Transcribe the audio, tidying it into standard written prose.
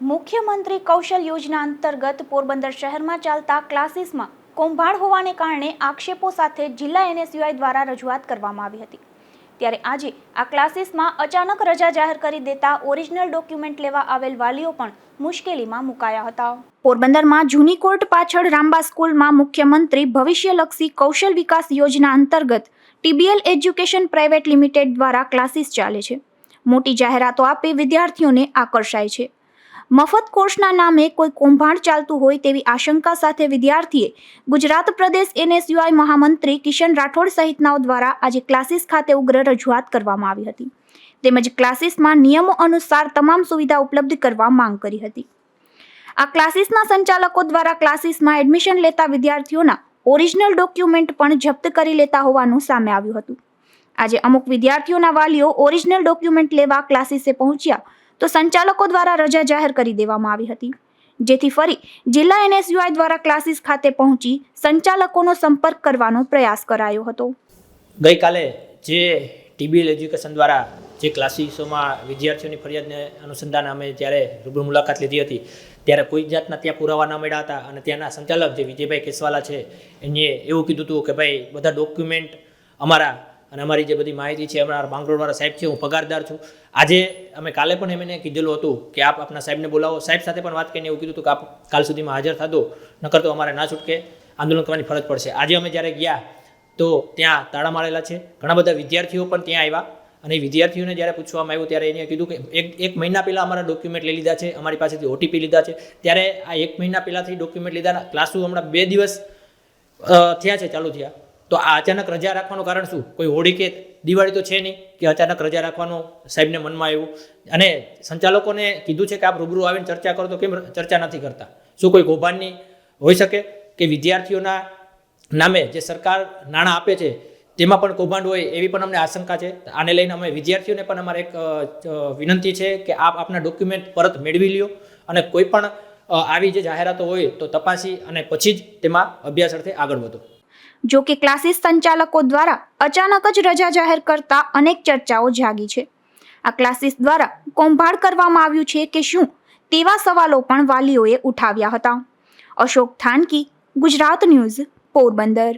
મુખ્યમંત્રી કૌશલ યોજના અંતર્ગત પોરબંદર શહેરમાં ચાલતા ક્લાસીસમાં કૌભાંડ હોવાને કારણે આક્ષેપો સાથે જિલ્લા એનએસયુઆઈ દ્વારા રજૂઆત કરવામાં આવી હતી। ત્યારે આજે આ ક્લાસીસમાં અચાનક રજા જાહેર કરી દેતા ઓરિજિનલ ડોક્યુમેન્ટ લેવા આવેલ વાલીઓ પણ મુશ્કેલીમાં મુકાયા હતા। પોરબંદરમાં જૂની કોર્ટ પાછળ રામબા સ્કૂલમાં મુખ્યમંત્રી ભવિષ્યલક્ષી કૌશલ વિકાસ યોજના અંતર્ગત ટીબીએલ એજ્યુકેશન પ્રાઇવેટ લિમિટેડ દ્વારા ક્લાસીસ ચાલે છે। મોટી જાહેરાતો આપી વિદ્યાર્થીઓને આકર્ષાય છે। મફત કોર્સના નામે કોઈ કૌભાંડ ચાલતું હોય તેવી આશંકા સાથે વિદ્યાર્થીએ ગુજરાત પ્રદેશ એનએસયુઆઈ મહામંત્રી કિશન રાઠોડ સહિતનાઓ દ્વારા આજે ક્લાસીસ ખાતે ઉગ્ર રજૂઆત કરવામાં આવી હતી। તેમજ ક્લાસીસમાં નિયમો અનુસાર તમામ સુવિધા ઉપલબ્ધ કરવા માંગ કરી હતી। આ ક્લાસીસના સંચાલકો દ્વારા ક્લાસીસમાં એડમિશન લેતા વિદ્યાર્થીઓના ઓરિજિનલ ડોક્યુમેન્ટ પણ જપ્ત કરી લેતા હોવાનું સામે આવ્યું હતું। આજે અમુક વિદ્યાર્થીઓના વાલીઓ ઓરિજિનલ ડોક્યુમેન્ટ લેવા ક્લાસીસે પહોંચ્યા તો સંચાલકો દ્વારા રજા જાહેર કરી દેવામાં આવી હતી, જેથી ફરી જિલ્લા એનએસયુઆઈ દ્વારા ક્લાસીસ ખાતે પહોંચી સંચાલકોનો સંપર્ક કરવાનો પ્રયાસ કરાયો હતો। ગઈકાલે જે ટીબીએલ એજ્યુકેશન દ્વારા જે ક્લાસીસોમાં વિદ્યાર્થીઓની ફરિયાદને અનુસંધાને અમે જ્યારે રૂબરૂ મુલાકાત લીધી હતી ત્યારે કોઈ જાતના ત્યાં પુરાવા ન મળ્યા હતા અને ત્યાંના સંચાલક જે વિજયભાઈ કેસવાલા છે એને એવું કીધું હતું કે ભાઈ બધા ડોક્યુમેન્ટ અમારા અને અમારી જે બધી માહિતી છે અમારા માંગરોળવાળા સાહેબ છે, હું પગારદાર છું। આજે અમે કાલે પણ એમને કીધેલું હતું કે આપ આપના સાહેબને બોલાવો। સાહેબ સાથે પણ વાત કરીને એવું કીધું હતું કે આપ કાલ સુધીમાં હાજર થતો, નકર તો અમારે ના છૂટકે આંદોલન કરવાની ફરજ પડશે। આજે અમે જ્યારે ગયા તો ત્યાં તાળા મારેલા છે। ઘણા બધા વિદ્યાર્થીઓ પણ ત્યાં આવ્યા અને વિદ્યાર્થીઓને જ્યારે પૂછવામાં આવ્યું ત્યારે એને કીધું કે એક મહિના પહેલાં અમારા ડોક્યુમેન્ટ લઈ લીધા છે, અમારી પાસેથી ઓટીપી લીધા છે। ત્યારે આ 1 મહિના પહેલાંથી ડોક્યુમેન્ટ લીધાના ક્લાસો હમણાં 2 દિવસ થયા છે ચાલુ થયા, તો આ અચાનક રજા રાખવાનું કારણ શું? કોઈ હોળી કે દિવાળી તો છે નહીં કે અચાનક રજા રાખવાનું સાહેબને મનમાં આવ્યું। અને સંચાલકોને કીધું છે કે આપ રૂબરૂ આવીને ચર્ચા કરો, તો કેમ ચર્ચા નથી કરતા? શું કોઈ કૌભાંડની હોઈ શકે કે વિદ્યાર્થીઓના નામે જે સરકાર નાણાં આપે છે તેમાં પણ કૌભાંડ હોય એવી પણ અમને આશંકા છે। આને લઈને અમે વિદ્યાર્થીઓને પણ અમારે એક વિનંતી છે કે આપ આપના ડોક્યુમેન્ટ પરત મેળવી લ્યો અને કોઈ પણ આવી જે જાહેરાતો હોય તો તપાસી અને પછી જ તેમાં અભ્યાસ અર્થે આગળ વધો। જો કે ક્લાસીસ સંચાલકો દ્વારા અચાનક જ રજા જાહેર કરતા અનેક ચર્ચાઓ જાગી છે। આ ક્લાસીસ દ્વારા કૌભાંડ કરવામાં આવ્યું છે કે શું તેવા સવાલો પણ વાલીઓએ ઉઠાવ્યા હતા। અશોક થાનકી, ગુજરાત ન્યૂઝ, પોરબંદર।